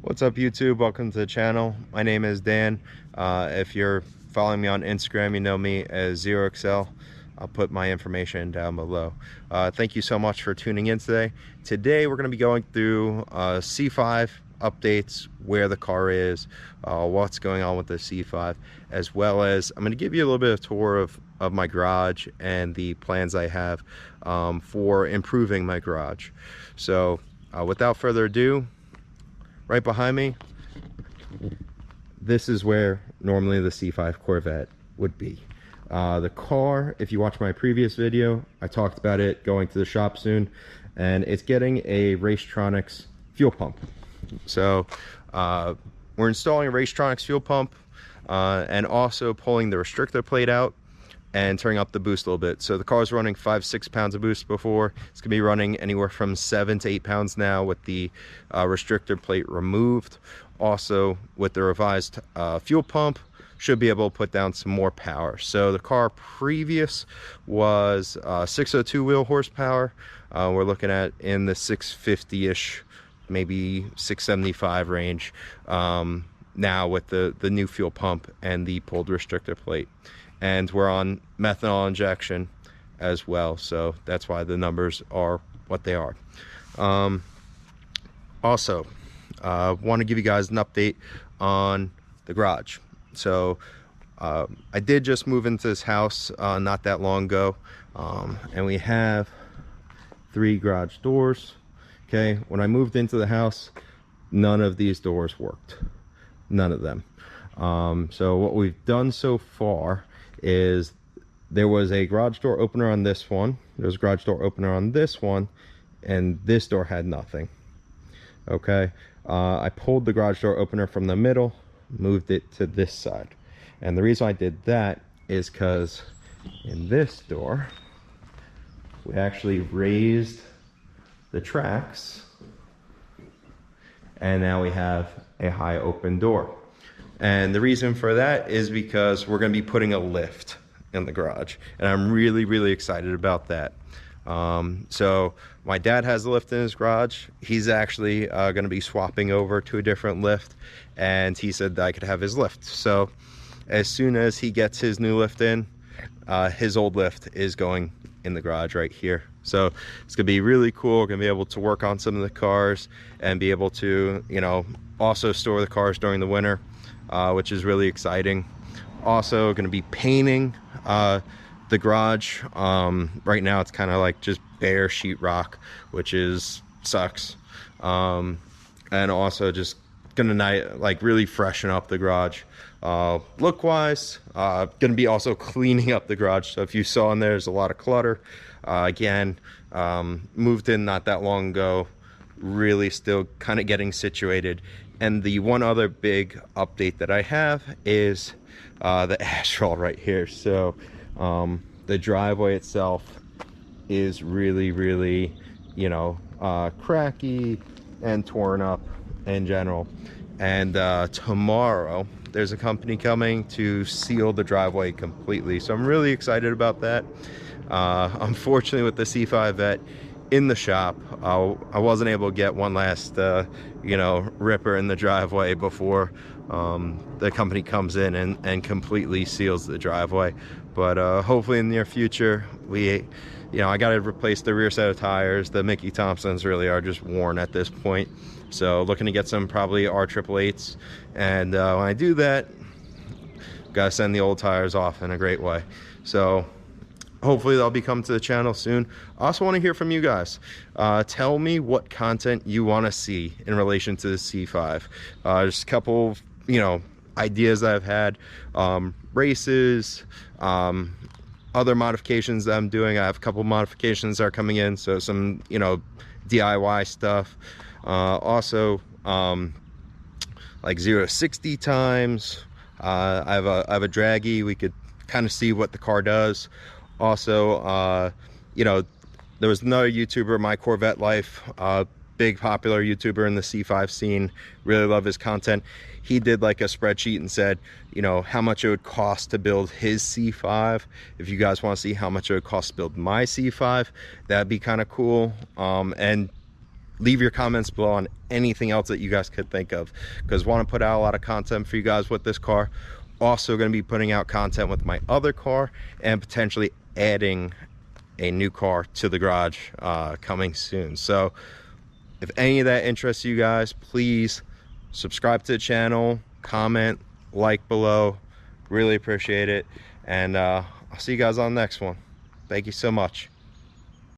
What's up, YouTube? Welcome to the channel. My name is Dan. If you're following me on Instagram, you know me as ZeroXL. I'll put my information down below. Thank you so much for tuning in today. Today we're going to be going through C5 updates, where the car is, what's going on with the C5, as well as I'm going to give you a little bit of tour of my garage and the plans I have for improving my garage. So without further ado, right behind me, this is where normally the C5 Corvette would be. The car, if you watch my previous video, I talked about it going to the shop soon, and it's getting a Racetronics fuel pump. So we're installing a Racetronics fuel pump and also pulling the restrictor plate out and turning up the boost a little bit. So the car's running 5-6 pounds of boost before. It's gonna be running anywhere from 7 to 8 pounds now with the restrictor plate removed. Also with the revised fuel pump, should be able to put down some more power. So the car previous was 602 wheel horsepower. We're looking at in the 650-ish, maybe 675 range now with the new fuel pump and the pulled restrictor plate. And we're on methanol injection as well, so that's why the numbers are what they are. Also, want to give you guys an update on the garage. So I did just move into this house not that long ago, and we have 3 garage doors. Okay, when I moved into the house, none of these doors worked, none of them. So what we've done so far is there was a garage door opener on this one, there's a garage door opener on this one, and this door had nothing. Okay, I pulled the garage door opener from the middle, moved it to this side, and the reason I did that is because in this door we actually raised the tracks, and now we have a high open door. And the reason for that is because we're going to be putting a lift in the garage, and I'm really excited about that. So my dad has a lift in his garage. He's actually going to be swapping over to a different lift, and he said that I could have his lift. So as soon as he gets his new lift in, his old lift is going in the garage right here. So it's gonna be really cool. We're gonna be able to work on some of the cars and be able to, you know, also store the cars during the winter, which is really exciting. Also going to be painting the garage. Right now it's kind of like just bare sheetrock, which sucks. And also just gonna like really freshen up the garage look wise. Gonna be also cleaning up the garage. So if you saw in there's a lot of clutter, again, moved in not that long ago, really still kind of getting situated. And the one other big update that I have is the asphalt right here. So the driveway itself is really, you know, cracky and torn up in general. And tomorrow there's a company coming to seal the driveway completely, so I'm really excited about that. Unfortunately, with the C5 Vet in the shop, I wasn't able to get one last you know, ripper in the driveway before the company comes in and completely seals the driveway. But hopefully in the near future, you know, I got to replace the rear set of tires. The Mickey Thompsons really are just worn at this point, so looking to get some probably R888s. And when I do that, gotta send the old tires off in a great way. So hopefully they'll be coming to the channel soon. I also want to hear from you guys. Tell me what content you want to see in relation to the C5. Just a couple, you know, ideas that I've had, races, other modifications that I'm doing. I have a couple modifications that are coming in, so some, you know, DIY stuff. Also like 0 to 60 times. I have a draggy. We could kind of see what the car does. Also, you know, there was another YouTuber, My Corvette Life, big popular YouTuber in the C5 scene. Really love his content. He did like a spreadsheet and said, you know, how much it would cost to build his C5. If you guys want to see how much it would cost to build my C5, that'd be kind of cool. And leave your comments below on anything else that you guys could think of, because want to put out a lot of content for you guys with this car. Also going to be putting out content with my other car and potentially adding a new car to the garage coming soon. So if any of that interests you guys, please subscribe to the channel, comment, like below. Really appreciate it. And I'll see you guys on the next one. Thank you so much.